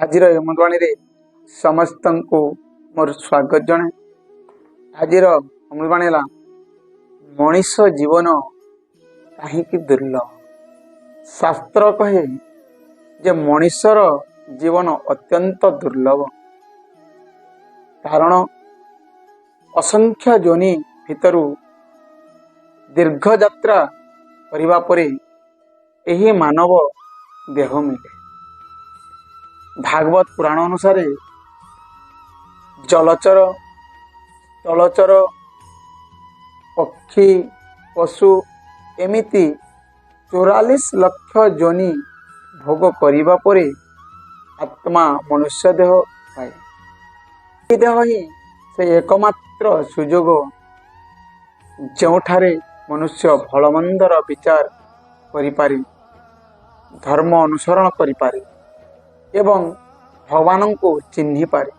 आजिर अमृतवाणी रे समस्त को मोर स्वागत जणे। आजिर अमृतवाणी है मनीष जीवन कहीं दुर्लभ। शास्त्र कहे जे मनीषर जीवन अत्यंत दुर्लभ, कारण असंख्य जोनि भितरु दीर्घ यात्रा करिबा परे एही मानव देह मिले। भागवत पुराण अनुसार जलचर, स्थलचर, पक्षी, पशु एमिति 44 लक्ष जोनि भोग करिबा परे आत्मा मनुष्य देह पाए। यह देह ही से एकमात्र सुजोग जोठारे मनुष्य भलमंदर विचार करिपारे, धर्म अनुसरण करिपारे एवं भगवान को चिन्हि पारे।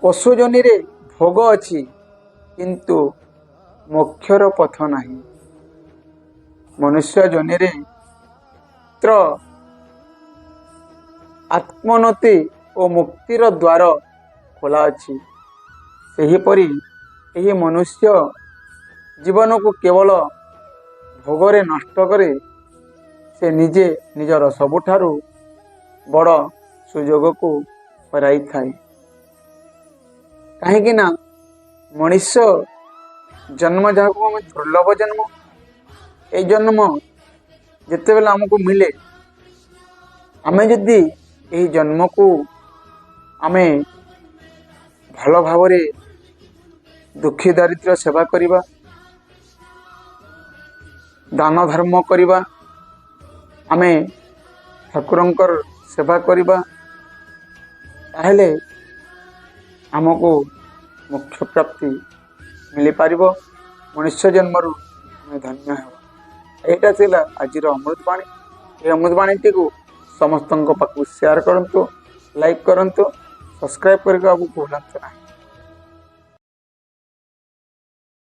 पशु जोनि रे भोग अछि किंतु मोक्षर पथ नहीं। मनुष्य जोनि रे त्र आत्मोन्नति और मुक्तिर द्वार खोला अछि। सेहीपरि एही मनुष्य जीवन को केवल भोगरे नष्ट करे, से निजे निजर सबुठारु बड़ सुजोग को हराई थाए। कहीं ना मनुष्य जन्म जहाँ को दुर्लभ जन्म, ए जन्म जिते बेला आमको मिले, आमे जदि यही जन्म को आमे भल भावरे दुखी दारिद्र्य सेवा करिबा, दान धर्म करिबा, आमे ठाकुरंकर सेवा करिबा, ताहेले आमको मोक्ष प्राप्ति मिली पारिबो। मनुष्य जन्मरु धन्य हो। एटा थिला आजिर अमृतवाणी। ए अमृतवाणी को समस्त पाखु शेयर करंतु, लाइक करंतु, सब्सक्राइब करके भूलंतु ना।